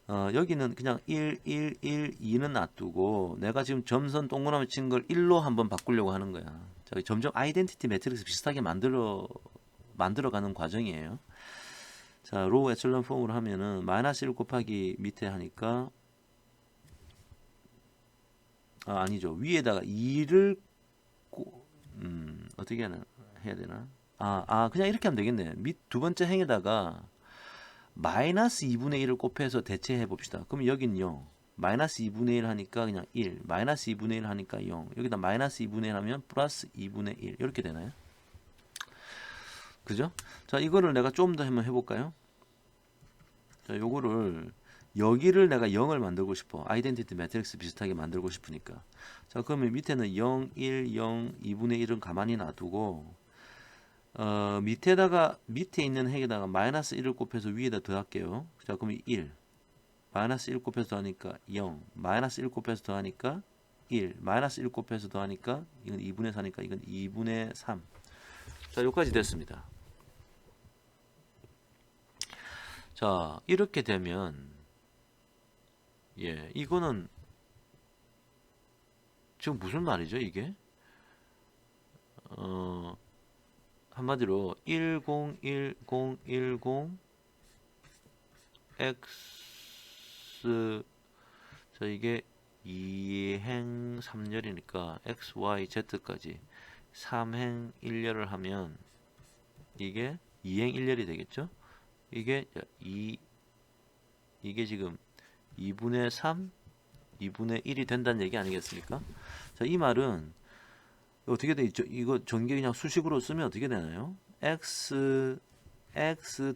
여기는 그냥 1, 1, 1, 2는 놔두고 내가 지금 점선 동그라미 친 걸 1로 한번 바꾸려고 하는 거야. 자, 점점 아이덴티티 매트릭스 비슷하게 만들어가는 과정이에요. 자, 로우 에첼론 폼으로 하면은 마이너스 1 곱하기 밑에 하니까 아니죠. 위에다가 2를 어떻게 해야 되나? 그냥 이렇게 하면 되겠네. 두 번째 행에다가 마이너스 2분의 1을 곱해서 대체해 봅시다. 그럼 여긴요. 마이너스 2분의 1 하니까 그냥 1. 마이너스 2분의 1 하니까 0. 여기다 마이너스 2분의 1 하면 플러스 2분의 1. 이렇게 되나요? 그죠? 자, 이거를 내가 좀 더 한번 해볼까요? 자, 요거를 여기를 내가 0을 만들고 싶어. 아이덴티티 매트릭스 비슷하게 만들고 싶으니까. 자, 그러면 밑에는 0, 1, 0, 2분의 1은 가만히 놔두고 밑에다가 밑에 있는 행에다가 마이너스 1을 곱해서 위에다 더할게요. 자, 그러면 1. 마이너스 1 곱해서 더하니까 0. 마이너스 1 곱해서 더하니까 1. 마이너스 1 곱해서 더하니까 이건 2분의 4니까 이건 2분의 3. 자, 여기까지 됐습니다. 자, 이렇게 되면 예, 이거는 지금 무슨 말이죠, 이게? 한마디로 101010 x 자, 이게 2행 3열이니까 x, y, z까지 3행 1열을 하면 이게 2행 1열이 되겠죠? 이게 이게 지금 2분의 3, 2분의 1이 된다는 얘기 아니겠습니까? 자, 이 말은 어떻게 돼 있죠? 이거 전개 그냥 수식으로 쓰면 어떻게 되나요? x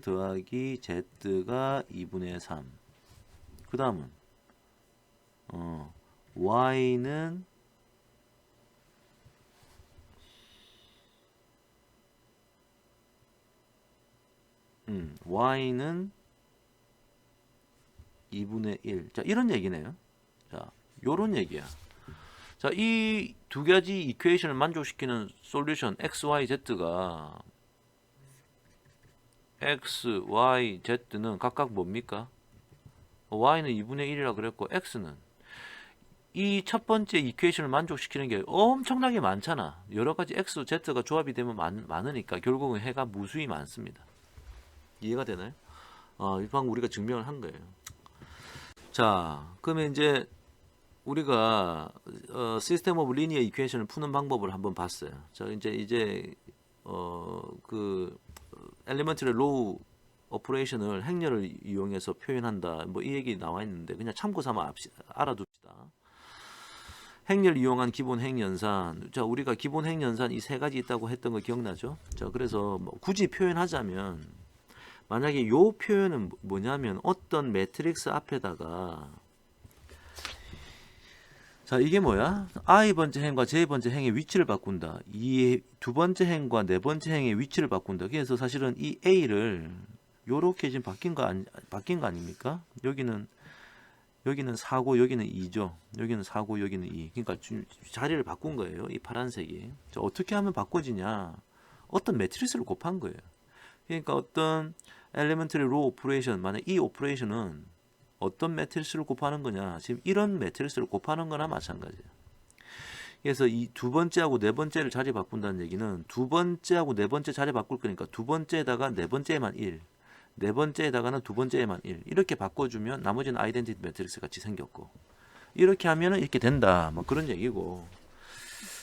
더하기 z가 2분의 3. 그 다음은 y는 y는 2분의 1. 자, 이런 얘기네요. 자, 요런 얘기야. 자, 이 두 가지 이퀘이션을 만족시키는 솔루션 x, y, z가 x, y, z는 각각 뭡니까? y는 2분의 1이라 그랬고 x는 이 첫 번째 이퀘이션을 만족시키는 게 엄청나게 많잖아. 여러 가지 x, z가 조합이 되면 많으니까 결국은 해가 무수히 많습니다. 이해가 되나요? 이 방금 우리가 증명을 한 거예요. 자, 그러면 이제 우리가 시스템 오브 리니어 이퀘이션을 푸는 방법을 한번 봤어요. 자, 이제 그 엘리먼트리 로우 오퍼레이션을 행렬을 이용해서 표현한다. 뭐 이 얘기 나와 있는데 그냥 참고 삼아 알아둡시다. 행렬 이용한 기본 행연산. 자, 우리가 기본 행연산 이 세 가지 있다고 했던 거 기억나죠? 자, 그래서 뭐 굳이 표현하자면 만약에 요 표현은 뭐냐면 어떤 매트릭스 앞에다가 자, 이게 뭐야? i번째 행과 j번째 행의 위치를 바꾼다. 이 두 번째 행과 네 번째 행의 위치를 바꾼다. 그래서 사실은 이 a를 요렇게 지금 바뀐 거 아닙니까? 여기는 4고 여기는 2죠. 여기는 4고 여기는 2. 그러니까 자리를 바꾼 거예요. 이 파란색이. 자, 어떻게 하면 바꿔지냐? 어떤 매트리스를 곱한 거예요. 그러니까 어떤 엘리먼트리 로우 오퍼레이션, 만약 이 오퍼레이션은 어떤 매트리스를 곱하는 거냐? 지금 이런 매트리스를 곱하는 거나 마찬가지예요. 그래서 이 두 번째하고 네 번째를 자리 바꾼다는 얘기는 두 번째하고 네 번째 자리 바꿀 거니까 두 번째에다가 네 번째에만 1, 네 번째에다가는 두 번째에만 1 이렇게 바꿔주면 나머지는 아이덴티티 매트릭스 같이 생겼고 이렇게 하면은 이렇게 된다. 뭐 그런 얘기고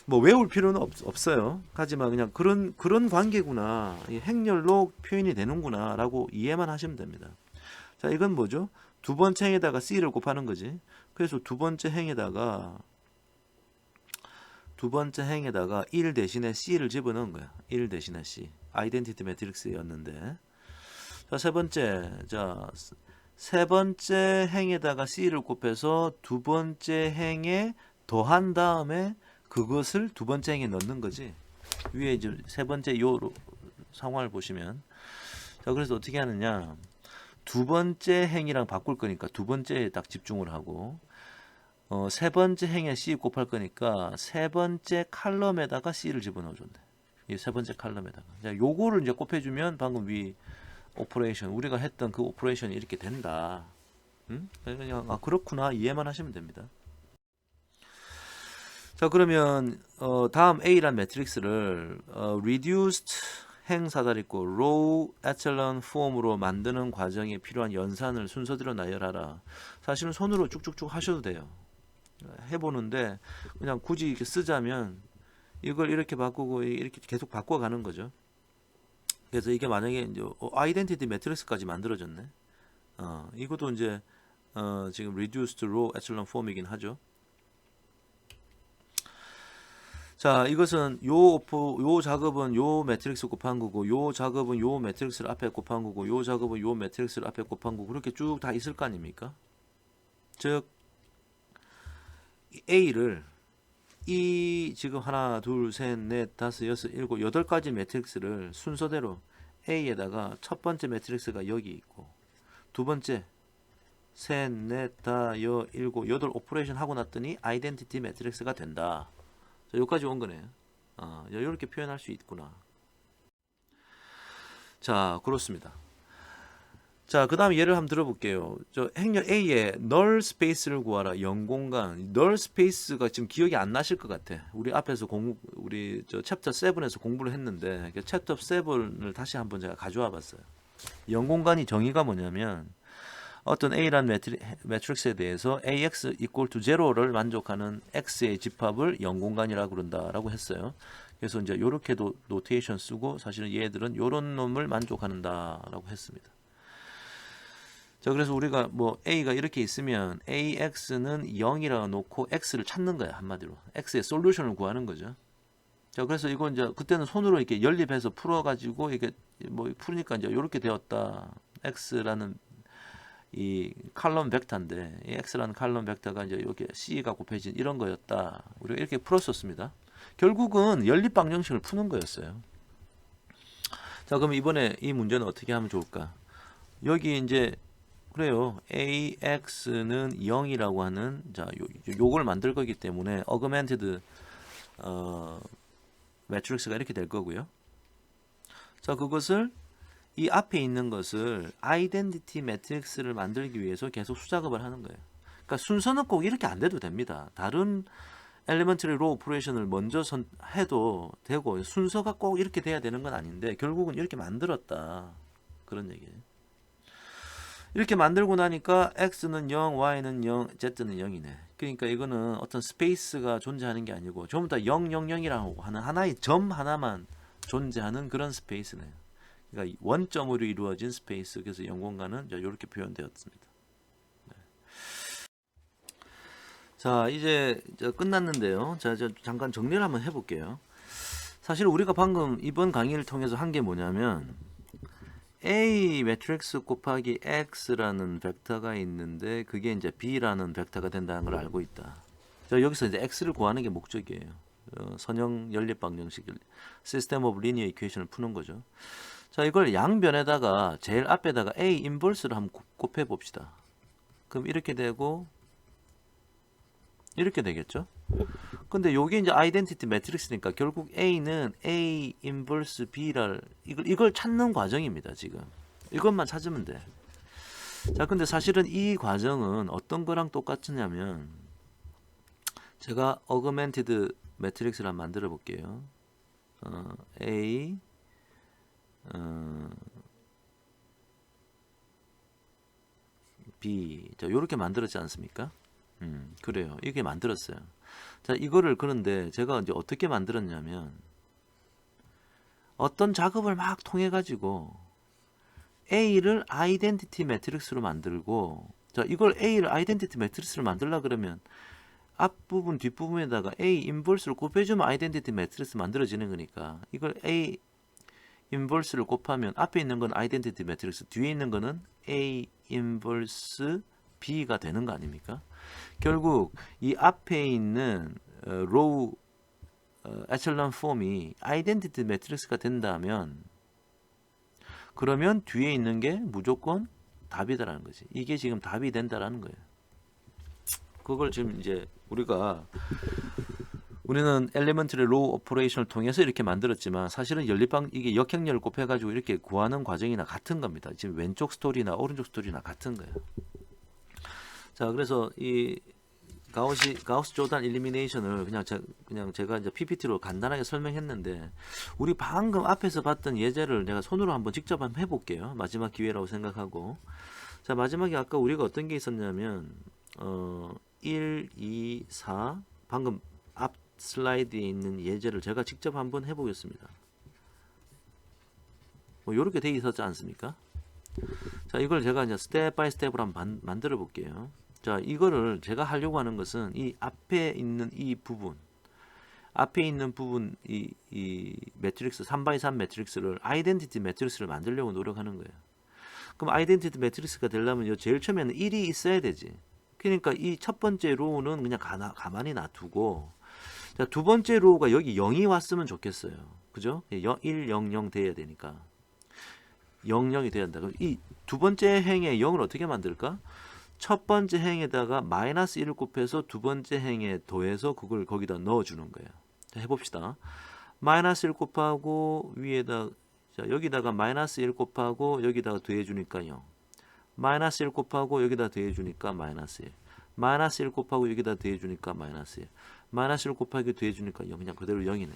뭐 외울 필요는 없어요. 하지만 그냥 그런 관계구나. 행렬로 표현이 되는구나라고 이해만 하시면 됩니다. 자, 이건 뭐죠? 두 번째 행에다가 c를 곱하는 거지. 그래서 두 번째 행에다가 1 대신에 c를 집어넣은 거야. 1 대신에 c. 아이덴티티 매트릭스였는데. 자, 세 번째 행에다가 c를 곱해서 두 번째 행에 더한 다음에 그것을 두 번째 행에 넣는 거지. 위에 이제 세 번째 요 상황을 보시면 자, 그래서 어떻게 하느냐? 두 번째 행이랑 바꿀 거니까 두 번째에 딱 집중을 하고 세 번째 행에 C 곱할 거니까 세 번째 칼럼에다가 C를 집어넣어 준대. 이 세 번째 칼럼에다가. 자, 요거를 이제 곱해주면 방금 위 오퍼레이션 우리가 했던 그 오퍼레이션이 이렇게 된다. 그냥 그렇구나 이해만 하시면 됩니다. 자, 그러면 다음 A란 매트릭스를 reduced 행 사다리꼴 row echelon 폼으로 만드는 과정에 필요한 연산을 순서대로 나열하라. 사실은 손으로 쭉쭉쭉 하셔도 돼요. 해보는데 그냥 굳이 이렇게 쓰자면 이걸 이렇게 바꾸고 이렇게 계속 바꿔가는 거죠. 그래서 이게 만약에 이제 아이덴티티 매트릭스까지 만들어졌네. 이것도 이제 지금 reduced row echelon form이긴 하죠. 자, 자, 이것은 요 작업은 요 매트릭스 곱한 거고, 요 작업은 요 매트릭스를 앞에 곱한 거고, 요 작업은 요 매트릭스를 앞에 곱한 거고, 그렇게 쭉 다 있을 거 아닙니까? 즉 A를 이 지금 하나, 둘, 셋, 넷, 다섯, 여섯, 일곱, 여덟 가지 매트릭스를 순서대로 A에다가 첫 번째 매트릭스가 여기 있고, 두 번째, 셋, 넷, 다, 일곱, 여덟 오퍼레이션 하고 났더니 아이덴티티 매트릭스가 된다. 자, 여기까지 온 거네요. 이렇게 표현할 수 있구나. 자, 그렇습니다. 자, 그 다음에 예를 한번 들어볼게요. 저 행렬 A에 널 스페이스를 구하라. 0공간. 널 스페이스가 지금 기억이 안 나실 것 같아. 우리 앞에서 우리 저 챕터 7에서 공부를 했는데, 챕터 7을 다시 한번 제가 가져와 봤어요. 0공간이 정의가 뭐냐면, 어떤 A라는 매트릭스에 대해서 AX equal to 0를 만족하는 X의 집합을 0공간이라고 그런다라고 했어요. 그래서 이제 요렇게도 노테이션 쓰고, 사실은 얘들은 요런 놈을 만족한다라고 했습니다. 자, 그래서 우리가 뭐 A가 이렇게 있으면 AX는 0이라고 놓고 X를 찾는 거야, 한마디로. X의 솔루션을 구하는 거죠. 자, 그래서 이거 이제 그때는 손으로 이렇게 연립해서 풀어가지고 이게 뭐 풀으니까 이제 이렇게 되었다. X라는 이 칼럼 벡터인데, 이 X라는 칼럼 벡터가 이제 이렇게 C가 곱해진 이런 거였다. 우리가 이렇게 풀었었습니다. 결국은 연립 방정식을 푸는 거였어요. 자, 그럼 이번에 이 문제는 어떻게 하면 좋을까? 여기 이제 그래요. AX는 0이라고 하는, 자, 요걸 만들 거기 때문에 어그멘티드 매트릭스가 이렇게 될 거고요. 자, 그것을 이 앞에 있는 것을 아이덴티티 매트릭스를 만들기 위해서 계속 수작업을 하는 거예요. 그러니까 순서는 꼭 이렇게 안 돼도 됩니다. 다른 엘리먼트리 로 오퍼레이션을 먼저 해도 되고, 순서가 꼭 이렇게 돼야 되는 건 아닌데 결국은 이렇게 만들었다. 그런 얘기예요. 이렇게 만들고 나니까 X는 0, Y는 0, Z는 0이네. 그러니까 이거는 어떤 스페이스가 존재하는 게 아니고 전부 다 0, 0, 0이라고 하는 하나의 점 하나만 존재하는 그런 스페이스네요. 그러니까 원점으로 이루어진 스페이스. 그래서 0공간은 이렇게 표현되었습니다. 네. 자, 이제 끝났는데요. 자, 잠깐 정리를 한번 해볼게요. 사실 우리가 방금 이번 강의를 통해서 한 게 뭐냐면, A 매트릭스 곱하기 X라는 벡터가 있는데 그게 이제 B라는 벡터가 된다는 걸 알고 있다. 자, 여기서 이제 X를 구하는 게 목적이에요. 선형 연립 방정식, 시스템 오브 리니어 이퀘이션을 푸는 거죠. 자, 이걸 양변에다가 제일 앞에다가 A 인버스를 한번 곱해 봅시다. 그럼 이렇게 되고 이렇게 되겠죠? 근데 요게 이제 아이덴티티 매트릭스니까 결국 A는 A 인버스 B를 이걸 찾는 과정입니다, 지금. 이것만 찾으면 돼. 자, 근데 사실은 이 과정은 어떤 거랑 똑같으냐면, 제가 어그멘티드 매트릭스를 한번 만들어 볼게요. A B. 자, 요렇게 만들었지 않습니까? 그래요. 이게 만들었어요. 자, 이거를 그런데 제가 이제 어떻게 만들었냐면, 어떤 작업을 막 통해 가지고 A를 아이덴티티 매트릭스로 만들고, 자, 이걸 A를 아이덴티티 매트릭스로 만들려 그러면 앞부분 뒷부분에다가 A 인버스를 곱해주면 아이덴티티 매트릭스 만들어지는 거니까, 이걸 A 인버스를 곱하면 앞에 있는 건 아이덴티티 매트릭스, 뒤에 있는 거는 A 인버스 B가 되는 거 아닙니까? 결국 이 앞에 있는 로우 에첼런 폼이 아이덴티티 매트릭스가 된다면, 그러면 뒤에 있는 게 무조건 답이다라는 거지. 이게 지금 답이 된다라는 거예요. 그걸 지금 이제 우리는 엘리먼트리 로우 오퍼레이션을 통해서 이렇게 만들었지만, 사실은 이게 역행렬을 곱해가지고 이렇게 구하는 과정이나 같은 겁니다. 지금 왼쪽 스토리나 오른쪽 스토리나 같은 거예요. 자, 그래서 이 가우스 조단 일리미네이션을 그냥 제가 이제 PPT로 간단하게 설명했는데, 우리 방금 앞에서 봤던 예제를 내가 손으로 한번 직접 한번 해볼게요. 마지막 기회라고 생각하고. 자, 마지막에 아까 우리가 어떤 게 있었냐면 1, 2, 4 방금 앞 슬라이드에 있는 예제를 제가 직접 한번 해보겠습니다. 뭐 이렇게 돼 있었지 않습니까? 자, 이걸 제가 이제 스텝 바이 스텝으로 한번 만들어 볼게요. 자, 이거를 제가 하려고 하는 것은 이 앞에 있는 이 부분, 앞에 있는 부분 이 매트릭스 3x3 매트릭스를 아이덴티티 매트릭스를 만들려고 노력하는 거예요. 그럼 아이덴티티 매트릭스가 되려면 요 제일 처음에는 1이 있어야 되지. 그러니까 이 첫 번째 로우는 그냥 가만히 놔두고, 자, 두 번째 로우가 여기 0이 왔으면 좋겠어요. 그죠? 1, 0, 0 돼야 되니까. 0, 0이 돼야 한다. 그럼 이 두 번째 행에 0을 어떻게 만들까? 첫 번째 행에다가 마이너스 1을 곱해서 두 번째 행에 더해서 그걸 거기다 넣어주는 거예요. 자, 해봅시다. 마이너스 1 곱하고 위에다, 자, 여기다가 마이너스 1 곱하고 여기다가 더해주니까 0. 마이너스 1 곱하고 여기다 더해주니까 마이너스 1. 마이너스 1 곱하고 여기다 더해주니까 마이너스 1. 마이너스 1 곱하기 더해주니까 0. 그냥 그대로 0이네.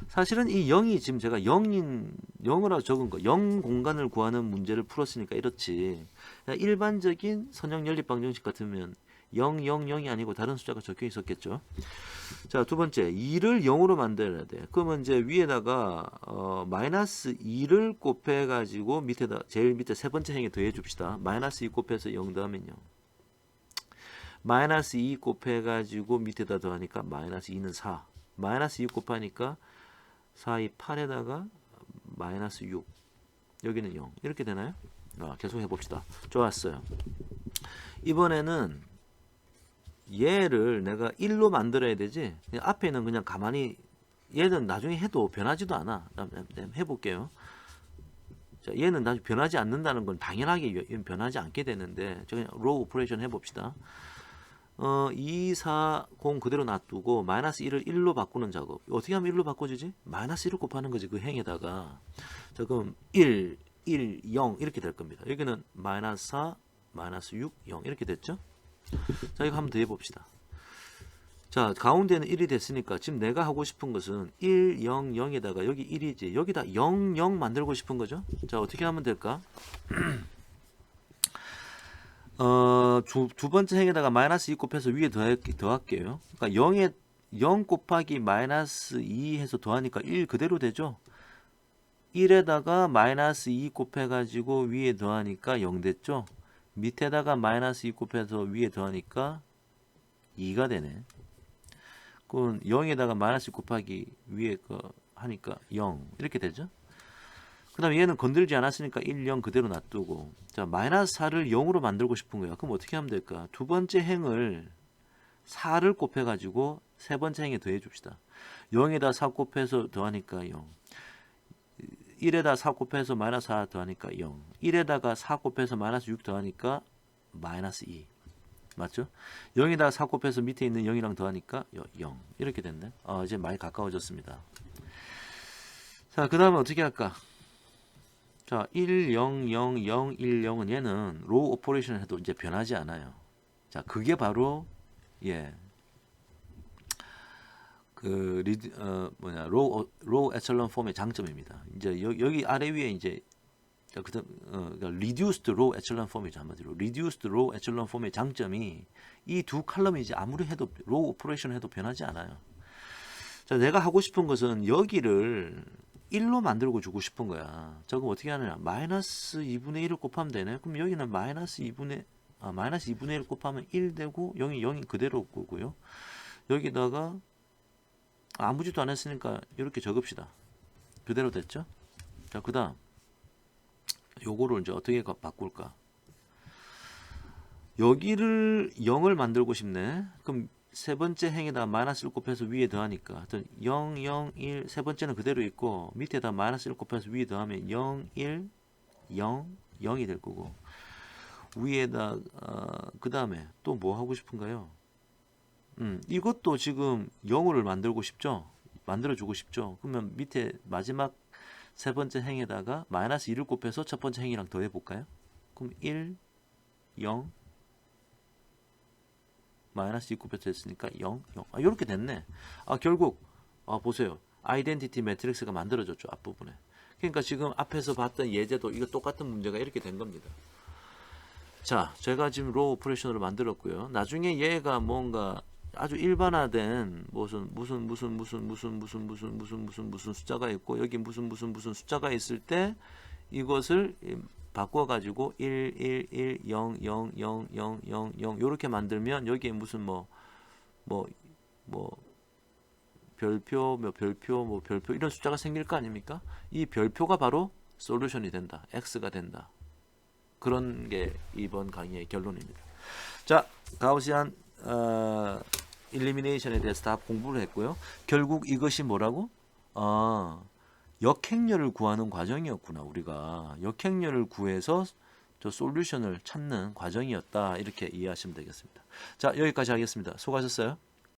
사실은 이 0이 지금 제가 0이라고 적은 거, 0 공간을 구하는 문제를 풀었으니까 이렇지. 일반적인 선형 연립 방정식 같으면 0, 0, 0이 아니고 다른 숫자가 적혀 있었겠죠. 자, 두 번째, 2를 0으로 만들어야 돼. 그러면 이제 위에다가 마이너스 2를 곱해가지고 밑에다 제일 밑에 세 번째 행에 더해 줍시다. 마이너스 2 곱해서 0 더하면 0. 마이너스 2 곱해가지고 밑에다 더하니까 마이너스 2는 4. 마이너스 2 곱하니까 4, 2, 8에다가 마이너스 6. 여기는 0. 이렇게 되나요? 계속 해봅시다. 좋았어요. 이번에는 얘를 내가 1로 만들어야 되지. 앞에는 그냥 가만히, 얘는 나중에 해도 변하지도 않아. 해볼게요. 자, 얘는 나중에 변하지 않는다는 건 당연하게 변하지 않게 되는데, 그냥 로우 오퍼레이션 해봅시다. 2, 4, 0 그대로 놔두고 마이너스 1을 1로 바꾸는 작업. 어떻게 하면 1로 바꿔주지? 마이너스 1을 곱하는 거지, 그 행에다가. 자, 그럼 1, 0 이렇게 될 겁니다. 여기는 마이너스 4, 마이너스 6, 0 이렇게 됐죠? 자, 이거 한번 더 해봅시다. 자, 가운데는 1이 됐으니까 지금 내가 하고 싶은 것은 1, 0, 0에다가 여기 1이지. 여기다 0, 0 만들고 싶은 거죠? 자, 어떻게 하면 될까? 두 번째 행에다가 마이너스 2 곱해서 위에 더할게요. 그러니까 0 곱하기 마이너스 2 해서 더하니까 1 그대로 되죠? 1에다가 마이너스 2 곱해가지고 위에 더하니까 0 됐죠? 밑에다가 마이너스 2 곱해서 위에 더하니까 2가 되네. 그럼 0에다가 마이너스 2 곱하기 위에 거 하니까 0 이렇게 되죠? 그 다음에 얘는 건들지 않았으니까 1, 0 그대로 놔두고, 자, 마이너스 4를 0으로 만들고 싶은 거야. 그럼 어떻게 하면 될까? 두 번째 행을 4를 곱해가지고 세 번째 행에 더해 줍시다. 0에다 4 곱해서 더하니까 0. 1에다 4 곱해서 마이너스 4 더하니까 0. 1에다가 4 곱해서 마이너스 6 더하니까 마이너스 2. 맞죠? 0에다 4 곱해서 밑에 있는 0이랑 더하니까 0. 이렇게 됐네. 이제 많이 가까워졌습니다. 자, 그 다음에 어떻게 할까? 자, 1, 0, 0, 0, 1, 0은 얘는 로우 오퍼레이션 해도 이제 변하지 않아요. 자, 그게 바로 로우 에첼런 폼의 장점입니다. 이제 여기 아래 위에 이제 그러니까 reduced row echelon 폼이죠. 한마디로 reduced row echelon 폼의 장점이 이 두 칼럼이 이제 아무리 해도 로우 오퍼레이션 해도 변하지 않아요. 자, 내가 하고 싶은 것은 여기를 1로 만들고 주고 싶은 거야. 저거 어떻게 하느냐? 마이너스 2분의 1을 곱하면 되네. 그럼 여기는 마이너스 2분의 1 곱하면 1 되고 0이 그대로 거고요. 여기다가 아무 짓도 안 했으니까 이렇게 적읍시다. 그대로 됐죠? 자, 그 다음 요거를 이제 어떻게 바꿀까? 여기를 0을 만들고 싶네. 그럼 세 번째 행에다 마이너스 1 곱해서 위에 더하니까 0, 0, 1 세 번째는 그대로 있고 밑에다 마이너스 1 곱해서 위에 더하면 0, 1, 0, 0이 될 거고 위에다 그 다음에 또 뭐 하고 싶은가요? 이것도 지금 0을 만들고 싶죠? 만들어주고 싶죠? 그러면 밑에 마지막 세 번째 행에다가 마이너스 2를 곱해서 첫 번째 행이랑 더해 볼까요? 그럼 1, 0 마이너스 2 곱해서 했으니까 0, 0. 이렇게 됐네. 결국 보세요. 아이덴티티 매트릭스가 만들어졌죠. 앞부분에. 그러니까 지금 앞에서 봤던 예제도 이거 똑같은 문제가 이렇게 된 겁니다. 자, 제가 지금 로우 오퍼레이션으로 만들었고요. 나중에 얘가 뭔가 아주 일반화된 무슨 숫자가 있고 여기 무슨 숫자가 있을 때 이것을 바꿔가지고 1, 1, 1, 0, 0, 0, 0, 0, 0 요렇게 만들면 여기에 무슨 별표, 뭐 별표 이런 숫자가 생길 거 아닙니까? 이 별표가 바로 솔루션이 된다. X가 된다. 그런 게 이번 강의의 결론입니다. 자, 가우시안 일리미네이션에 대해서 다 공부를 했고요. 결국 이것이 뭐라고? 역행렬을 구하는 과정이었구나. 우리가 역행렬을 구해서 저 솔루션을 찾는 과정이었다. 이렇게 이해하시면 되겠습니다. 자, 여기까지 하겠습니다. 수고하셨어요.